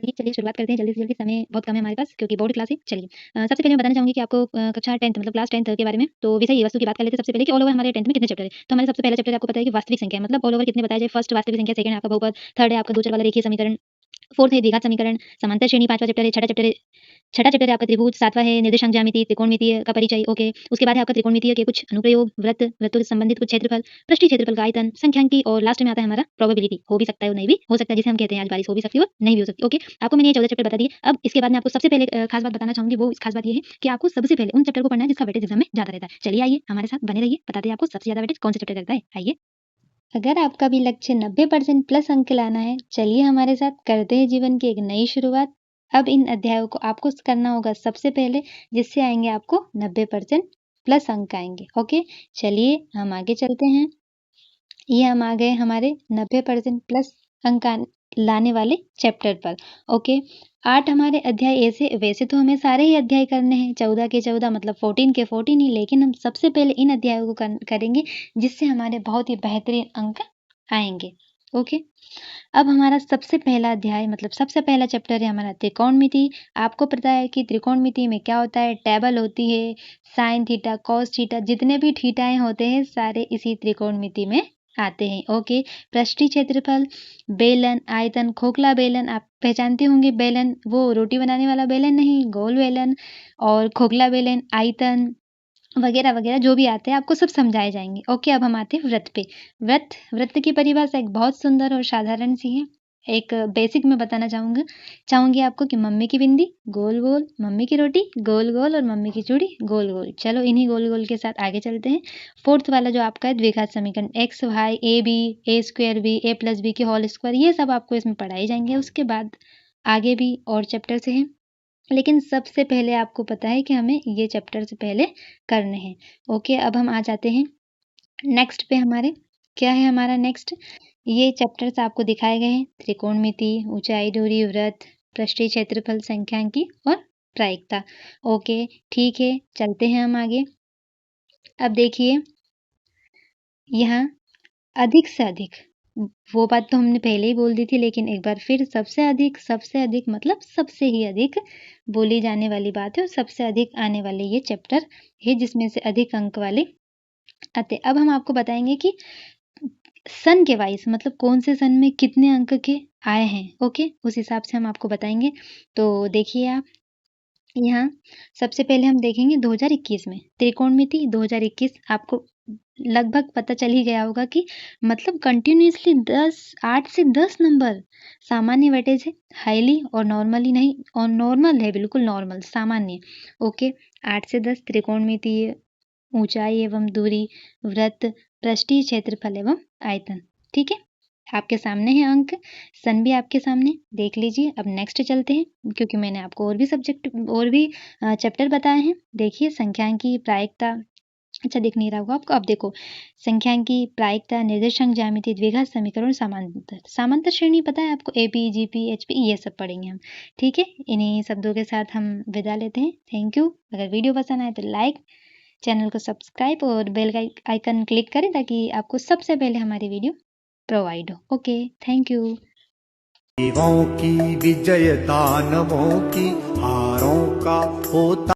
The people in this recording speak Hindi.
भी। चलिए शुरुआत करते हैं जल्दी से जल्दी, समय बहुत कम है हमारे पास क्योंकि बोर्ड क्लास है। चलिए सबसे पहले मैं बताना चाहूँगी कि आपको कक्षा 10th मतलब क्लास 10th के बारे में। तो विषय वस्तु की बात कर लेते हैं सबसे पहले कि ऑल ओवर हमारे 10th में कितने चैप्टर है। तो हमारे सबसे पहला चैप्टर आपको पता है कि वास्तविक संख्या मतलब ऑल ओवर कितने बताया जाए। फर्स्ट वास्तविक संख्या, सेकंड है आपका बहुपद, थर्ड है आपका दूसरे वाला रेखीय समीकरण, फोर्थ है द्विघात समीकरण, समांतर श्रेणी पांचवा चैप्टर है, छठा चैप्टर है आपका त्रिभुज, सातवां है निर्देशांक ज्यामिति, त्रिकोणमितीय का परिचय। ओके, उसके बाद है आपका त्रिकोणमितीय के कुछ अनुप्रयोग, वृत्तों से संबंधित कुछ क्षेत्रफल, पृष्ठीय क्षेत्रफल का आयतन, संख्यांकी, और लास्ट में आता है हमारा प्रोबेबिलिटी। हो भी सकता है नहीं भी हो सकता है, जिसे हम कहते हैं आज बारिश हो भी सकती है नहीं भी हो सकती। ओके, आपको मैंने ये 14 चैप्टर बता दिए। अब इसके बाद मैं आपको सबसे पहले खास बात बताना चाहूंगी। वो खास बात ये है कि आपको सबसे पहले उन चैप्टर को पढ़ना है जिसका वेटेज एग्जाम में ज्यादा रहता है। चलिए आइए हमारे साथ बने रहिए, बताते हैं आपको सबसे ज्यादा वेटेज कौन से चैप्टर रहता है। आइए, अगर आपका भी लक्ष्य 90% प्लस अंक लाना है, चलिए हमारे साथ करते हैं जीवन की एक नई शुरुआत। अब इन अध्यायों को आपको करना होगा सबसे पहले, जिससे आएंगे आपको 90% प्लस अंक आएंगे। ओके, चलिए हम आगे चलते हैं। ये हम आ गए हमारे 90% प्लस अंक लाने वाले चैप्टर पर। ओके, 8 हमारे अध्याय ऐसे, वैसे तो हमें सारे ही अध्याय करने हैं, 14 के 14 मतलब 14 के 14 ही, लेकिन हम सबसे पहले इन अध्यायों को करेंगे जिससे हमारे बहुत ही बेहतरीन अंक आएंगे। ओके, अब हमारा सबसे पहला अध्याय मतलब सबसे पहला चैप्टर है हमारा त्रिकोणमिति। आपको पता है कि त्रिकोणमिति में क्या होता है, टेबल होती है, साइन थीटा, कॉस थीटा, जितने भी थीटाएं होते हैं सारे इसी त्रिकोणमिति में आते हैं। ओके, पृष्ठीय क्षेत्रफल, बेलन, आयतन, खोखला बेलन, आप पहचानते होंगे बेलन, वो रोटी बनाने वाला बेलन नहीं, गोल बेलन, और खोखला बेलन, आयतन वगैरह वगैरह जो भी आते हैं आपको सब समझाए जाएंगे। ओके, अब हम आते हैं वृत्त पे। वृत्त की परिभाषा एक बहुत सुंदर और साधारण सी है। एक बेसिक में बताना चाहूंगी आपको कि मम्मी की बिंदी गोल गोल, मम्मी की रोटी गोल गोल, और मम्मी की चूड़ी गोल गोल। चलो इन्हीं गोल गोल के साथ आगे चलते हैं। फोर्थ वाला जो आपका है द्विघात समीकरण, x y a b, a square b, a plus b की होल स्क्वायर, ये सब आपको इसमें पढ़ाई जाएंगे। उसके बाद आगे भी और चैप्टर से हैं, लेकिन सबसे पहले आपको पता है कि हमें ये चैप्टर से पहले करने हैं। ओके, अब हम आ जाते हैं नेक्स्ट पे। हमारे क्या है हमारा नेक्स्ट, ये चैप्टर्स आपको दिखाए गए हैं, त्रिकोणमिति, ऊंचाई, दूरी, वृत्त, पृष्ठीय क्षेत्रफल, संख्यांकी और प्रायिकता। ओके, ठीक है, चलते हैं हम आगे। अब देखिए यहाँ अधिक से अधिक, वो बात तो हमने पहले ही बोल दी थी, लेकिन एक बार फिर सबसे अधिक मतलब सबसे ही अधिक बोली जाने वाली बात है और सबसे अधिक आने वाले ये चैप्टर है जिसमें से अधिक अंक वाले आते। अब हम आपको बताएंगे कि सन के वाइज मतलब कौन से सन में कितने अंक के आए हैं। ओके, उस हिसाब से हम आपको बताएंगे। तो देखिए आप यहाँ सबसे पहले हम देखेंगे 2021 में त्रिकोणमिति 2021। आपको लगभग पता चल ही गया होगा कि मतलब कंटिन्यूअसली 8 से 10 नंबर सामान्य वेटेज है, हाईली और नॉर्मली नहीं, और नॉर्मल है, बिल्कुल नॉर्मल सामान्य। ओके, 8 से 10 त्रिकोणमिति, ऊंचाई एवं दूरी, वृत्त, पृष्ठीय क्षेत्रफल एवं आयतन। ठीक है, आपके सामने है अंक, सन भी आपके सामने देख लीजिए। अब नेक्स्ट चलते हैं क्योंकि मैंने आपको और भी सब्जेक्ट और भी चैप्टर बताए हैं। देखिए संख्यांकी, प्रायिकता, अच्छा दिख नहीं रहा होगा आपको। अब देखो संख्यांकी, प्रायिकता, निर्देशांक ज्यामिति, द्विघात समीकरण, समांतर श्रेणी पता है आपको, एपी, जीपी, एचपी, ये सब पढ़ेंगे हम। ठीक है, इन्हीं शब्दों के साथ हम विदा लेते हैं। Thank you. अगर वीडियो पसंद आए तो लाइक, चैनल को सब्सक्राइब और बेल का आइकन क्लिक करें ताकि आपको सबसे पहले हमारी वीडियो प्रोवाइड हो। Okay, thank you. देवों की विजय दानवों की हारों का होता